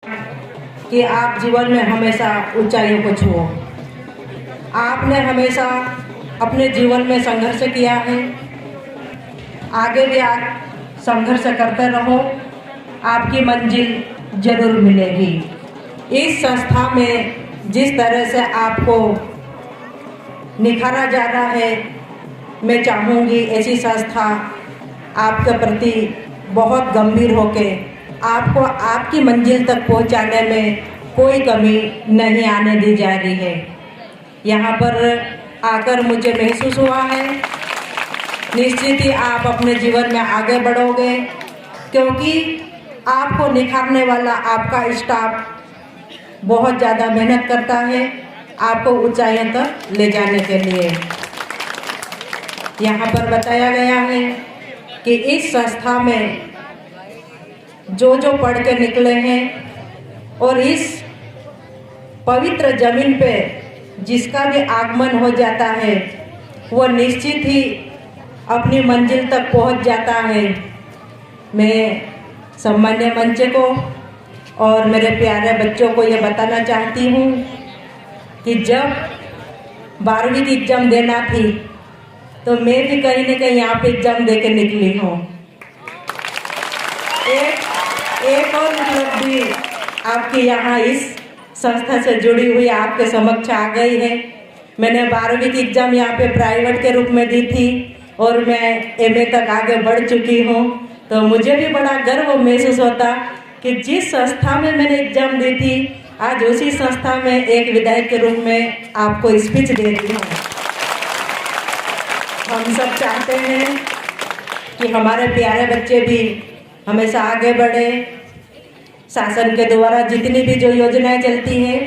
कि आप जीवन में हमेशा ऊंचाइयों को छुओ। आपने हमेशा अपने जीवन में संघर्ष किया है, आगे भी आप संघर्ष करते रहो, आपकी मंजिल जरूर मिलेगी। इस संस्था में जिस तरह से आपको निखारा जा रहा है, मैं चाहूँगी ऐसी संस्था आपके प्रति बहुत गंभीर होके आपको आपकी मंजिल तक पहुंचाने में कोई कमी नहीं आने दी जा रही है। यहाँ पर आकर मुझे महसूस हुआ है निश्चित ही आप अपने जीवन में आगे बढ़ोगे, क्योंकि आपको निखारने वाला आपका स्टाफ बहुत ज़्यादा मेहनत करता है आपको ऊंचाइयों तक ले जाने के लिए। यहाँ पर बताया गया है कि इस संस्था में जो पढ़ के निकले हैं और इस पवित्र जमीन पे जिसका भी आगमन हो जाता है वो निश्चित ही अपनी मंजिल तक पहुंच जाता है। मैं सम्मान्य मंच को और मेरे प्यारे बच्चों को ये बताना चाहती हूँ कि जब 12वीं की एग्ज़ाम देना थी तो मैं भी कहीं न कहीं यहाँ पे एग्ज़ाम दे के निकली हूँ। एक और उपलब्धि आपकी यहाँ इस संस्था से जुड़ी हुई आपके समक्ष आ गई है। मैंने 12वीं की एग्ज़ाम यहाँ पे प्राइवेट के रूप में दी थी और मैं एमए तक आगे बढ़ चुकी हूँ, तो मुझे भी बड़ा गर्व महसूस होता कि जिस संस्था में मैंने एग्ज़ाम दी थी आज उसी संस्था में एक विधायक के रूप में आपको स्पीच दे रही हूँ। हम सब चाहते हैं कि हमारे प्यारे बच्चे भी हमेशा आगे बढ़े। शासन के द्वारा जितनी भी जो योजनाएं चलती हैं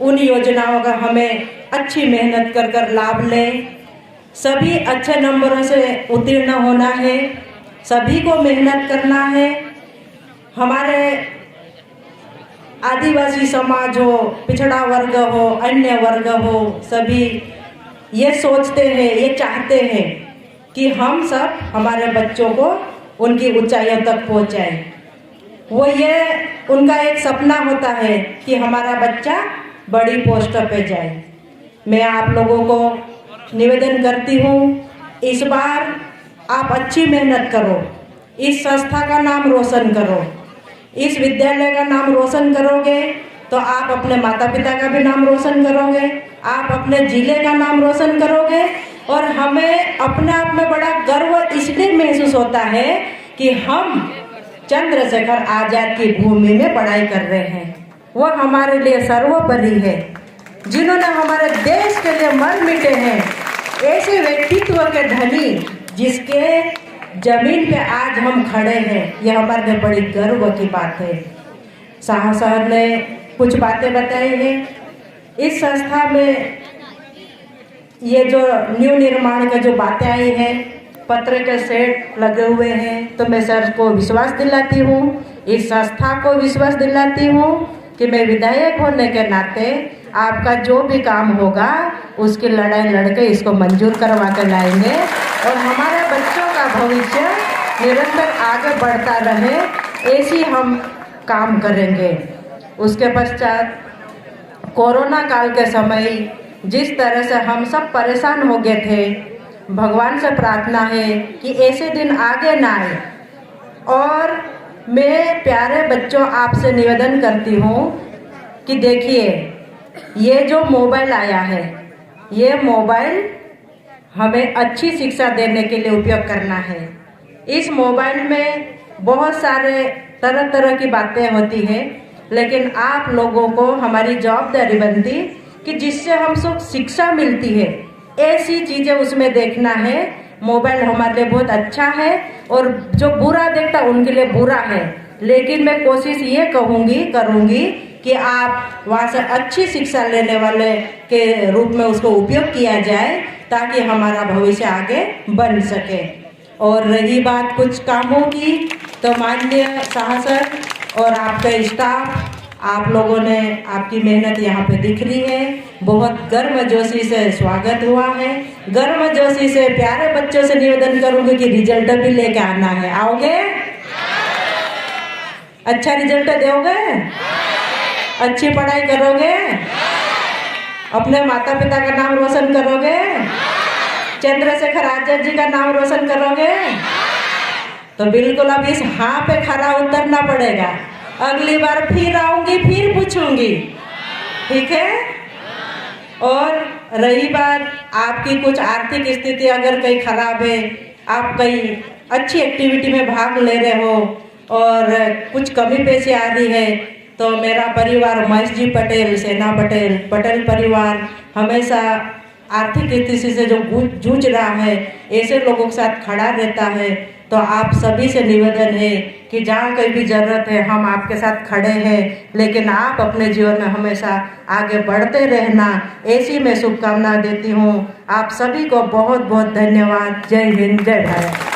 उन योजनाओं का हमें अच्छी मेहनत कर कर लाभ लें। सभी अच्छे नंबरों से उत्तीर्ण होना है, सभी को मेहनत करना है। हमारे आदिवासी समाज हो, पिछड़ा वर्ग हो, अन्य वर्ग हो, सभी ये सोचते हैं, ये चाहते हैं कि हम सब हमारे बच्चों को उनकी ऊंचाइयों तक पहुंचाएं। वो ये उनका एक सपना होता है कि हमारा बच्चा बड़ी पोस्ट पे जाए। मैं आप लोगों को निवेदन करती हूँ, इस बार आप अच्छी मेहनत करो, इस संस्था का नाम रोशन करो। इस विद्यालय का नाम रोशन करोगे तो आप अपने माता पिता का भी नाम रोशन करोगे, आप अपने जिले का नाम रोशन करोगे। और हमें अपने आप में बड़ा गर्व इसलिए महसूस होता है कि हम चंद्रशेखर आज़ाद की भूमि में पढ़ाई कर रहे हैं। वो हमारे लिए सर्वोपरि है, जिन्होंने हमारे देश के लिए मर मिटे हैं। ऐसे व्यक्तित्व के धनी जिसके जमीन पे आज हम खड़े हैं, यह हमारे लिए बड़ी गर्व की बात है। शाह साहब ने कुछ बातें बताई हैं। इस संस्था में ये जो न्यू निर्माण का जो बातें आई हैं, पत्र के सेट लगे हुए हैं, तो मैं सर को विश्वास दिलाती हूँ, इस संस्था को विश्वास दिलाती हूँ कि मैं विधायक होने के नाते आपका जो भी काम होगा उसकी लड़ाई लड़के इसको मंजूर करवा कर लाएंगे और हमारे बच्चों का भविष्य निरंतर आगे बढ़ता रहे, ऐसी हम काम करेंगे। उसके पश्चात कोरोना काल के समय जिस तरह से हम सब परेशान हो गए थे, भगवान से प्रार्थना है कि ऐसे दिन आगे ना आए। और मैं प्यारे बच्चों आपसे निवेदन करती हूँ कि देखिए ये जो मोबाइल आया है, ये मोबाइल हमें अच्छी शिक्षा देने के लिए उपयोग करना है। इस मोबाइल में बहुत सारे तरह तरह की बातें होती हैं, लेकिन आप लोगों को हमारी जवाबदारी बनती कि जिससे हम सब शिक्षा मिलती है ऐसी चीज़ें उसमें देखना है। मोबाइल हमारे लिए बहुत अच्छा है और जो बुरा देखता उनके लिए बुरा है, लेकिन मैं कोशिश ये करूँगी कि आप वहाँ से अच्छी शिक्षा लेने वाले के रूप में उसको उपयोग किया जाए ताकि हमारा भविष्य आगे बन सके। और रही बात कुछ कामों की, तो माननीय शाह सर और आपका स्टाफ, आप लोगों ने आपकी मेहनत यहाँ पे दिख रही है। बहुत गर्मजोशी से स्वागत हुआ है। गर्मजोशी से प्यारे बच्चों से निवेदन करूँगी कि रिजल्ट भी लेके आना है। आओगे? अच्छा रिजल्ट दोगे? अच्छी पढ़ाई करोगे? अपने माता पिता का नाम रोशन करोगे? चंद्रशेखर आजाद जी का नाम रोशन करोगे? तो बिल्कुल अब इस हाँ पे खरा उतरना पड़ेगा। अगली बार फिर आऊंगी, फिर पूछूंगी, ठीक है? और रही बात आपकी कुछ आर्थिक स्थिति अगर कहीं खराब है, आप कहीं अच्छी एक्टिविटी में भाग ले रहे हो और कुछ कमी पेशी आ रही है, तो मेरा परिवार महेश जी पटेल, सेना पटेल, पटेल परिवार हमेशा आर्थिक स्थिति से जो जूझ रहा है, ऐसे लोगों के साथ खड़ा रहता है। तो आप सभी से निवेदन है कि जहाँ कहीं भी ज़रूरत है हम आपके साथ खड़े हैं, लेकिन आप अपने जीवन में हमेशा आगे बढ़ते रहना, ऐसी मैं शुभकामना देती हूँ। आप सभी को बहुत बहुत धन्यवाद। जय हिंद, जय भारत।